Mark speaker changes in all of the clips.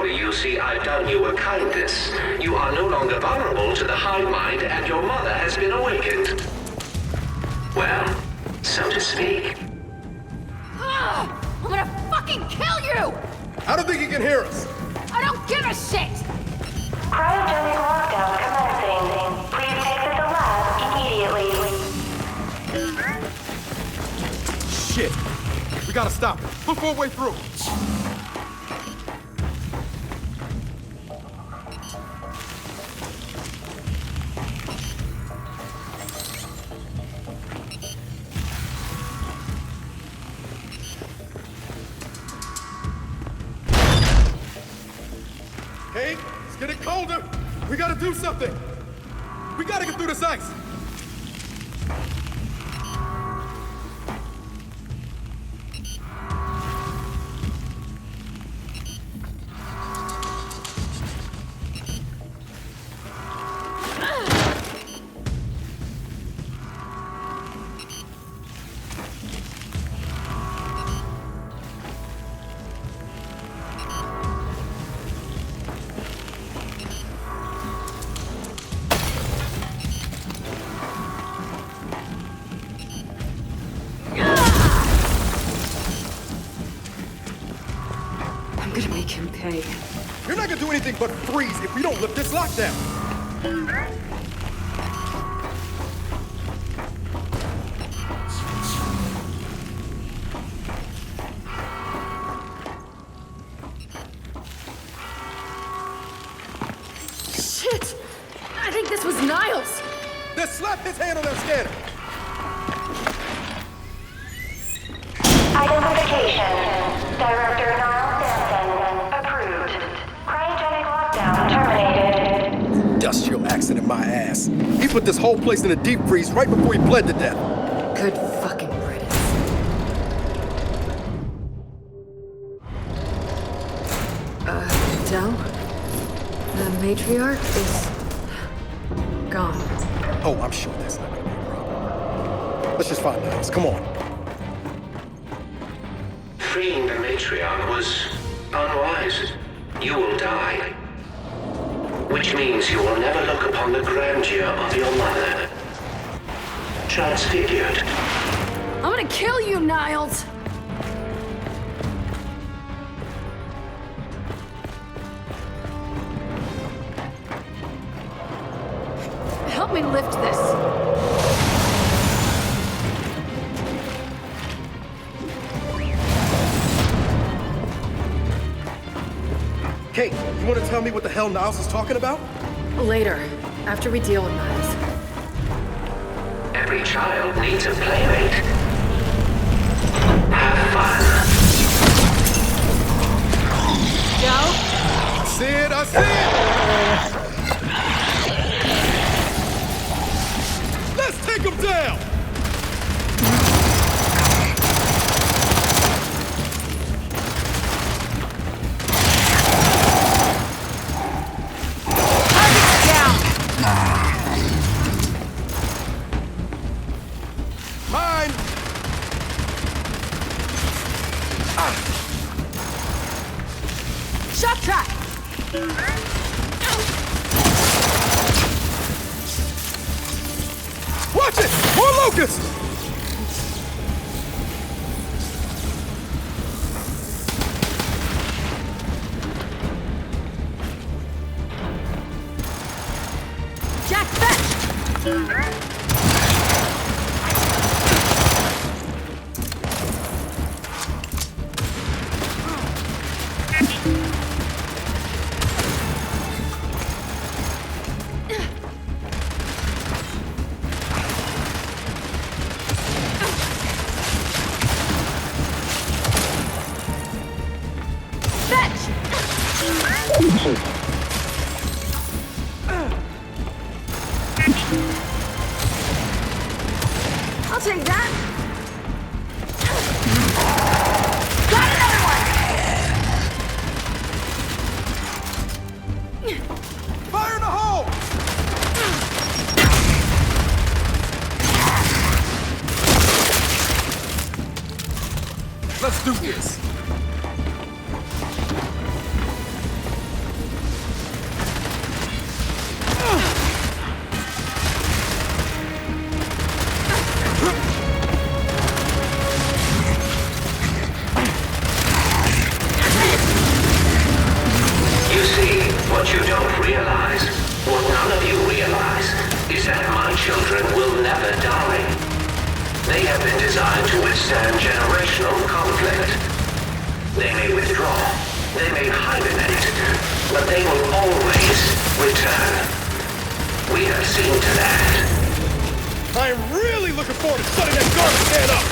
Speaker 1: Thankfully, you see, I've done you a kindness. You are no longer vulnerable to the hive mind, and your mother has been awakened. Well, so to speak.
Speaker 2: I'm gonna fucking kill you!
Speaker 3: I don't think he can hear us.
Speaker 2: I don't give a shit!
Speaker 4: Cryogenic lockdown commencing. Please exit the lab immediately.
Speaker 3: Shit. We gotta stop him. Before way through. Hey, it's getting colder. We gotta do something. We gotta get through this ice.
Speaker 2: I'm gonna make him pay.
Speaker 3: You're not gonna do anything but freeze if we don't lift this lockdown.
Speaker 2: Shit! I think this was Niles!
Speaker 3: Then slap his hand on that scanner.
Speaker 4: Identification. Director Niall Benson. Approved. Cryogenic lockdown terminated.
Speaker 3: Industrial accident, my ass. He put this whole place in a deep freeze right before he bled to death.
Speaker 2: Good fucking riddance. Del? The matriarch is gone.
Speaker 3: Oh, I'm sure that's not gonna be a problem. Let's just find Niles. Come on.
Speaker 1: Freeing the matriarch was unwise. You will die. Which means you will never look upon the grandeur of your mother. Transfigured.
Speaker 2: I'm gonna kill you, Niles! Help me lift this.
Speaker 3: Kate, you want to tell me what the hell Niles is talking about?
Speaker 2: Later, after we deal with Niles.
Speaker 1: Every child needs a playmate. Have fun.
Speaker 2: Del?
Speaker 3: I see it, I see it! Let's take him down! Mine!
Speaker 2: Shock track!
Speaker 3: Watch it! More locusts!
Speaker 2: Jack, fetch! I'll take that. Got another one.
Speaker 3: Fire in the hole! Let's do this.
Speaker 1: you don't realize, what none of you realize, is that my children will never die. They have been designed to withstand generational conflict. They may withdraw, they may hibernate, but they will always return. We have seen to that.
Speaker 3: I'm really looking forward to shutting that garbage can up!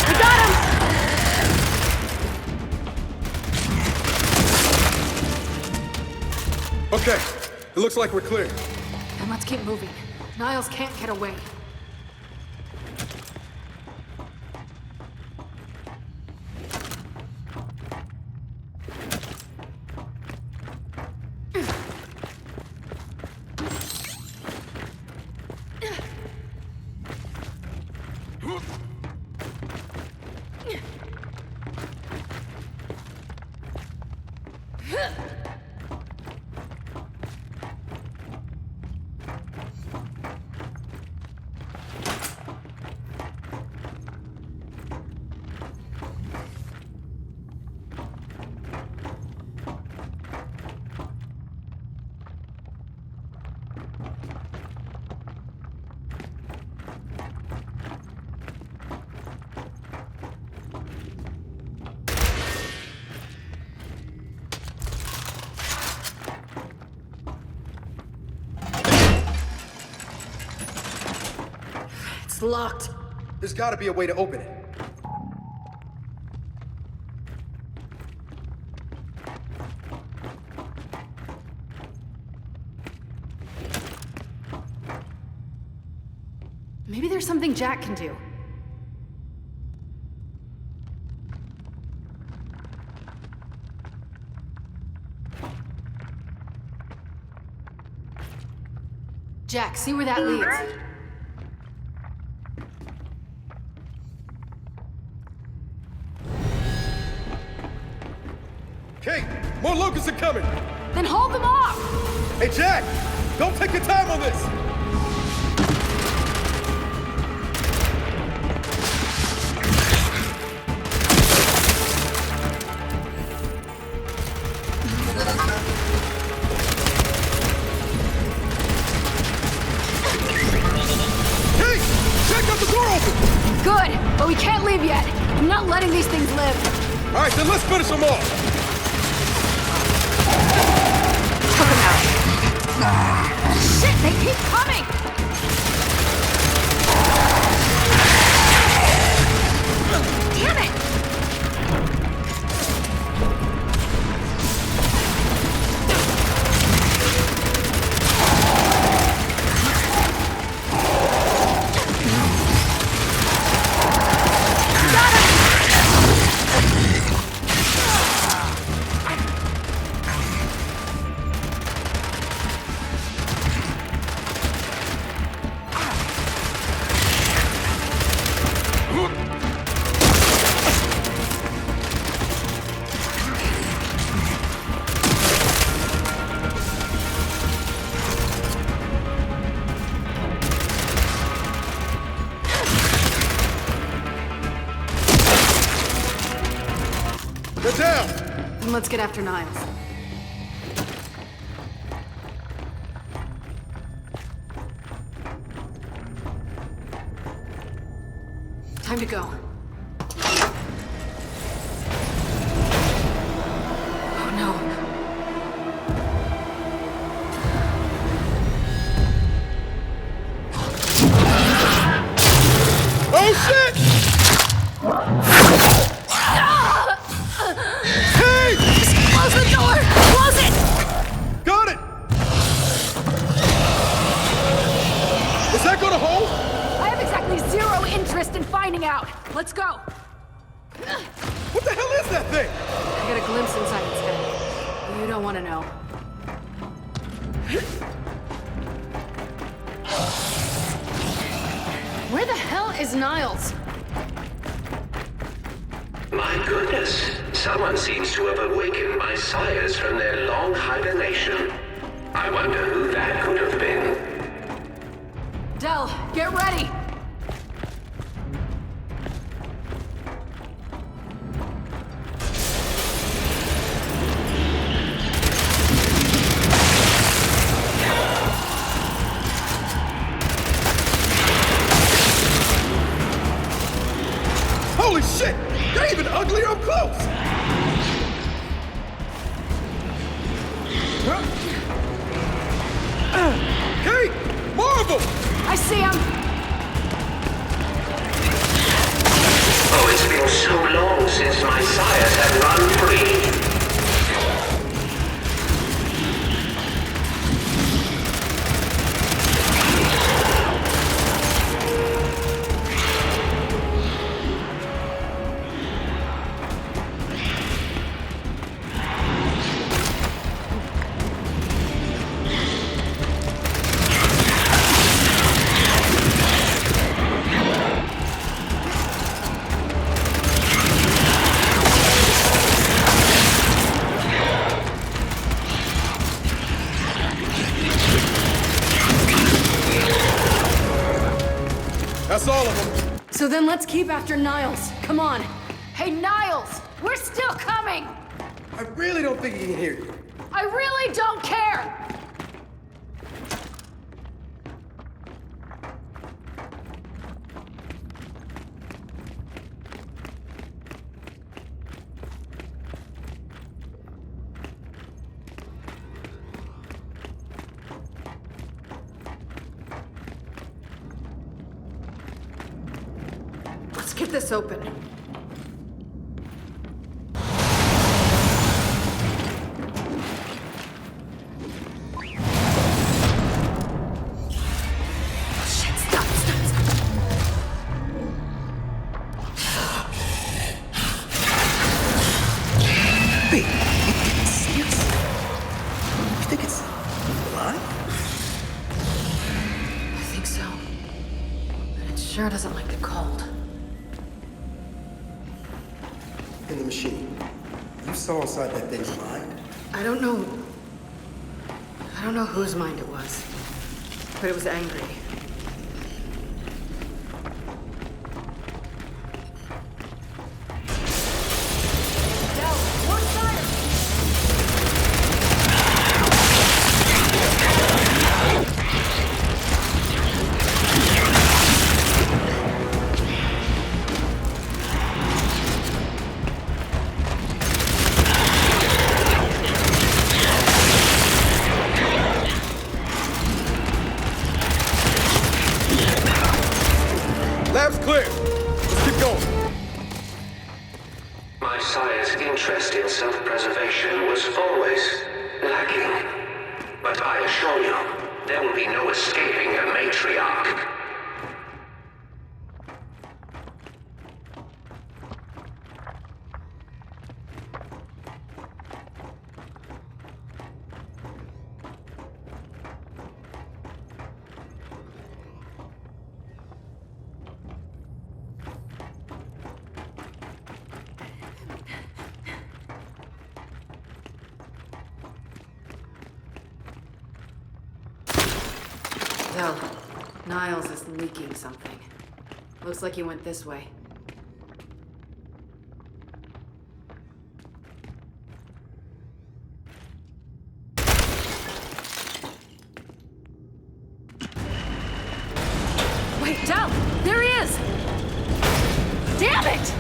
Speaker 2: We got him!
Speaker 3: Okay, it looks like we're clear.
Speaker 2: Then let's keep moving. Niles can't get away. It's locked.
Speaker 3: There's gotta be a way to open it.
Speaker 2: Maybe there's something Jack can do. Jack, see where that leads.
Speaker 3: Kait, more locusts are coming!
Speaker 2: Then hold them off!
Speaker 3: Hey, Jack! Don't take your time on this! Kait! Jack got the door open!
Speaker 2: Good, but we can't leave yet. I'm not letting these things live.
Speaker 3: All right, then let's finish them off!
Speaker 2: Took him out. Shit, they keep coming! Damn it!
Speaker 3: Get down!
Speaker 2: Then let's get after Niles. Time to go. Oh no.
Speaker 3: Oh shit! Hey!
Speaker 2: Close the door! Close it!
Speaker 3: Got it! Is that gonna hold?
Speaker 2: I have exactly zero interest in finding out. Let's go.
Speaker 3: What the hell is that thing?
Speaker 2: I got a glimpse inside its head. You don't want to know. Where the hell is Niles?
Speaker 1: My goodness, someone seems to have awakened my sires from their long hibernation. I wonder who that could have been.
Speaker 2: Del, get ready!
Speaker 3: Holy shit! They're even uglier up close! Huh? Kait! More of them!
Speaker 2: I see him!
Speaker 1: Oh, it's been so long since my sires have run free.
Speaker 3: That's all of them.
Speaker 2: So then let's keep after Niles. Come on. Hey, Niles! We're still coming!
Speaker 3: I really don't think he can hear you.
Speaker 2: I really don't care! Let's get this open. Shit, stop.
Speaker 3: Wait, you serious? You think it's alive?
Speaker 2: I think so. But it sure doesn't like the cold.
Speaker 3: In the machine. You saw inside that thing's mind?
Speaker 2: I don't know whose mind it was, but it was angry.
Speaker 3: Lab's clear. Let's keep going.
Speaker 1: My sire's interest in self-preservation was always lacking. But I assure you, there will be no escaping a matriarch.
Speaker 2: Del, Niles is leaking something. Looks like he went this way. Wait, Del! There he is! Damn it!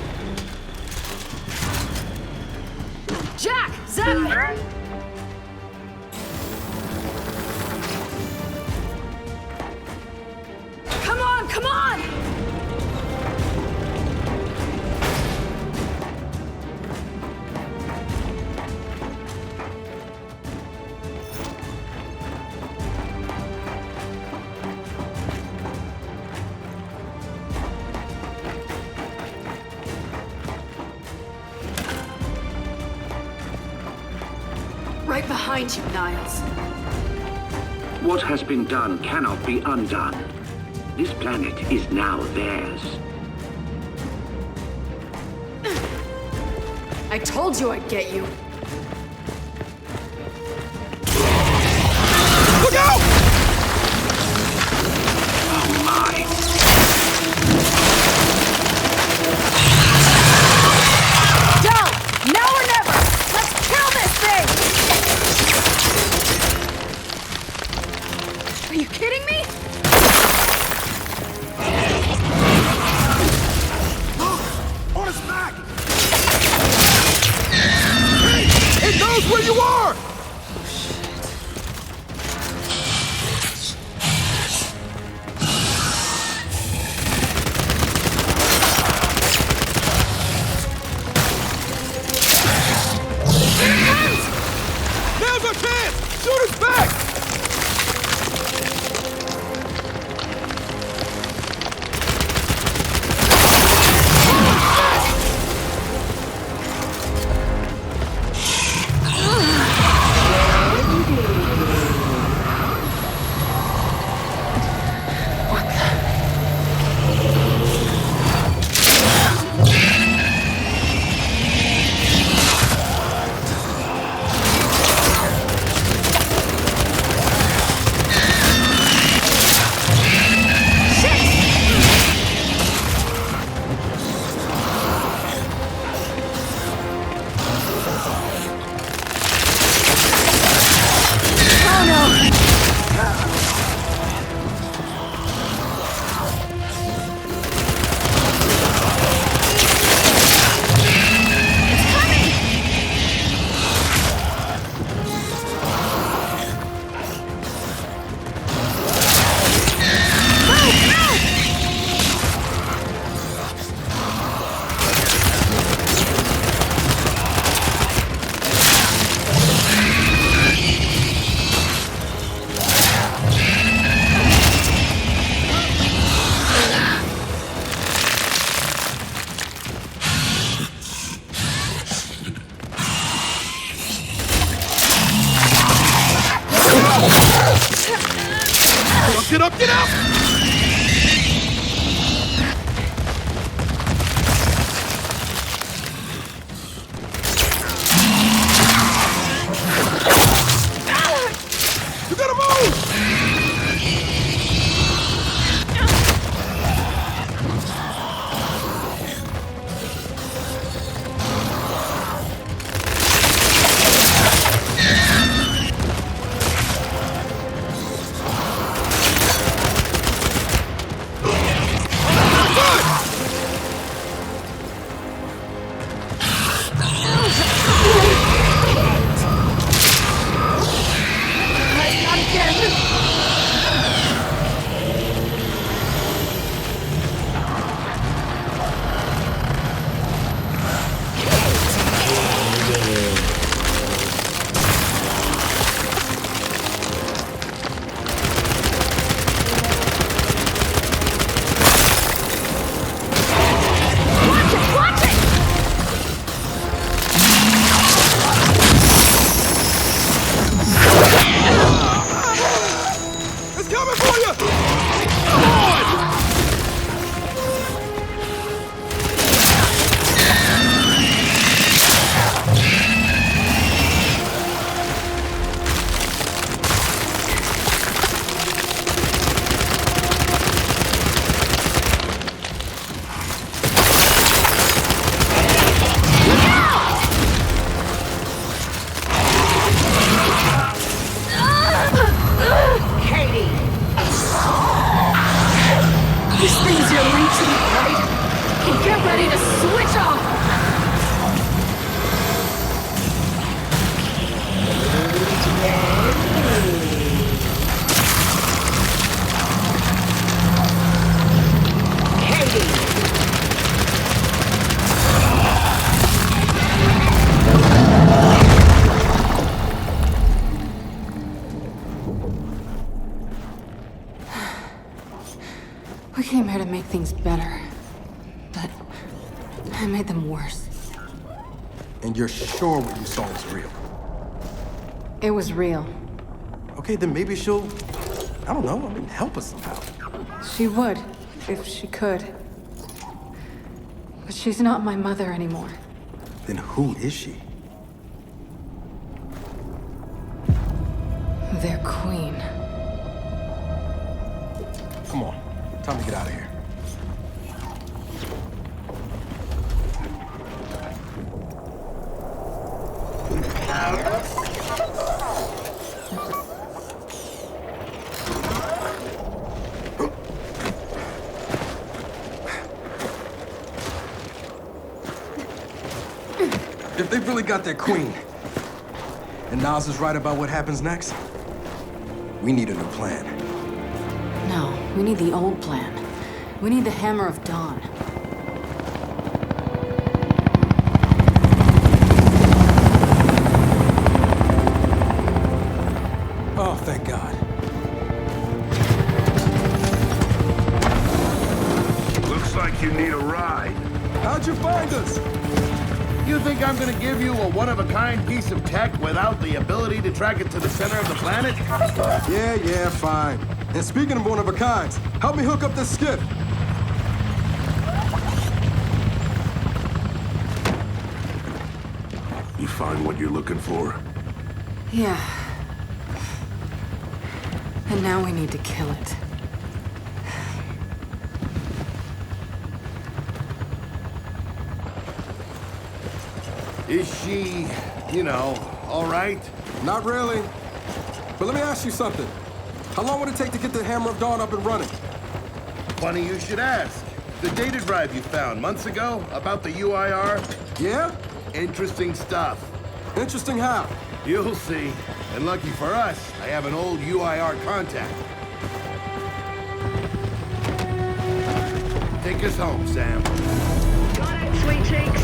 Speaker 2: Jack! Zap! Come on! Right behind you, Niles.
Speaker 5: What has been done cannot be undone. This planet is now theirs.
Speaker 2: I told you I'd get you.
Speaker 3: Look out!
Speaker 5: Oh my!
Speaker 2: Del! Now or never! Let's kill this thing! Are you kidding me?
Speaker 3: On Get up, get up! You gotta move! It's coming for you! Come on!
Speaker 2: Katie! These things you're reaching, right? Get ready to switch off! We came here to make things better, but I made them worse.
Speaker 3: And you're sure what you saw was real?
Speaker 2: It was real.
Speaker 3: Okay, then maybe she'll, I don't know, help us somehow.
Speaker 2: She would, if she could. But she's not my mother anymore.
Speaker 3: Then who is she?
Speaker 2: Their queen.
Speaker 3: Come on, time to get out of here. If they've really got their queen, and Nas is right about what happens next, we need a new plan.
Speaker 2: No, we need the old plan. We need the Hammer of Dawn.
Speaker 3: Oh, thank God.
Speaker 6: Looks like you need a ride.
Speaker 3: How'd you find us?
Speaker 6: You think I'm gonna give you a one-of-a-kind piece of tech without the ability to track it to the center of the planet?
Speaker 3: Yeah, fine. And speaking of one-of-a-kinds, help me hook up this skiff.
Speaker 6: You find what you're looking for?
Speaker 2: Yeah. And now we need to kill it.
Speaker 6: Is she, all right?
Speaker 3: Not really. But let me ask you something. How long would it take to get the Hammer of Dawn up and running?
Speaker 6: Funny you should ask. The data drive you found months ago about the UIR?
Speaker 3: Yeah?
Speaker 6: Interesting stuff.
Speaker 3: Interesting how?
Speaker 6: You'll see. And lucky for us, I have an old UIR contact. Take us home, Sam.
Speaker 7: Got it, sweet cheeks.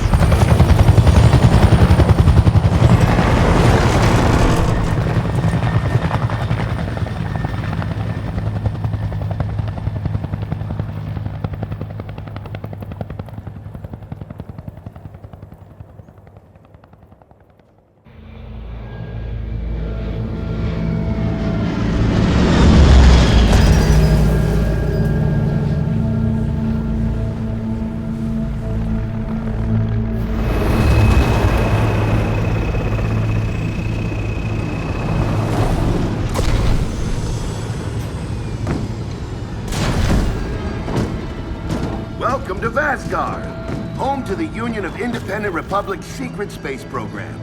Speaker 6: Asgard, home to the Union of Independent Republic's secret space program.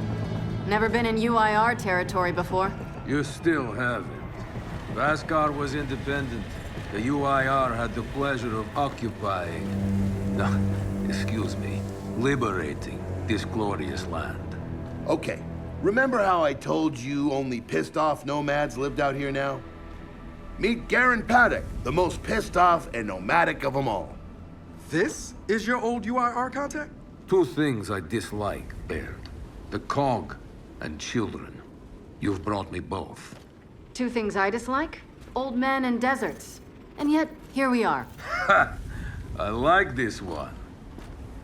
Speaker 2: Never been in UIR territory before.
Speaker 8: You still haven't. If Asgard was independent, the UIR had the pleasure of occupying... No, excuse me, liberating this glorious land.
Speaker 6: Okay, remember how I told you only pissed-off nomads lived out here now? Meet Garen Paddock, the most pissed-off and nomadic of them all.
Speaker 3: This is your old UIR contact?
Speaker 8: Two things I dislike, Baird. The cog and children. You've brought me both.
Speaker 2: Two things I dislike: old men and deserts. And yet, here we are.
Speaker 8: Ha! I like this one.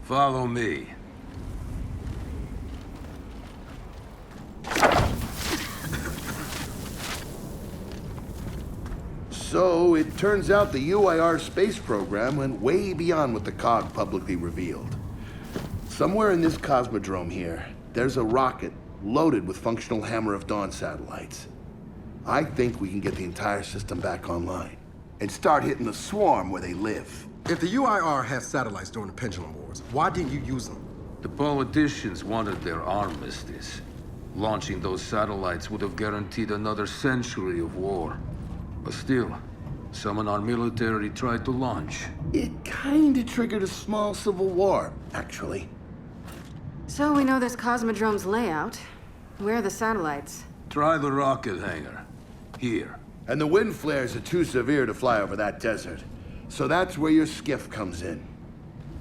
Speaker 8: Follow me.
Speaker 6: So, it turns out the UIR space program went way beyond what the COG publicly revealed. Somewhere in this cosmodrome here, there's a rocket loaded with functional Hammer of Dawn satellites. I think we can get the entire system back online and start hitting the swarm where they live.
Speaker 3: If the UIR had satellites during the Pendulum Wars, why didn't you use them?
Speaker 8: The politicians wanted their armistice. Launching those satellites would have guaranteed another century of war. But still, some in our military tried to launch.
Speaker 6: It kinda triggered a small civil war, actually.
Speaker 2: So we know this Cosmodrome's layout. Where are the satellites?
Speaker 8: Try the rocket hangar. Here.
Speaker 6: And the wind flares are too severe to fly over that desert. So that's where your skiff comes in.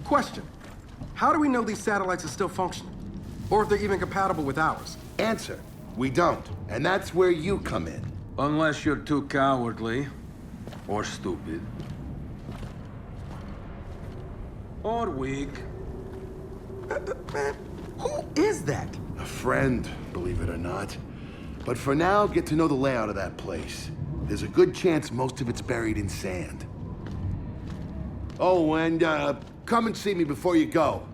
Speaker 3: Question. How do we know these satellites are still functional? Or if they're even compatible with ours?
Speaker 6: Answer, we don't. And that's where you come in.
Speaker 8: Unless you're too cowardly. Or stupid. Or weak.
Speaker 3: Man, who is that?
Speaker 6: A friend, believe it or not. But for now, get to know the layout of that place. There's a good chance most of it's buried in sand. Oh, and come and see me before you go.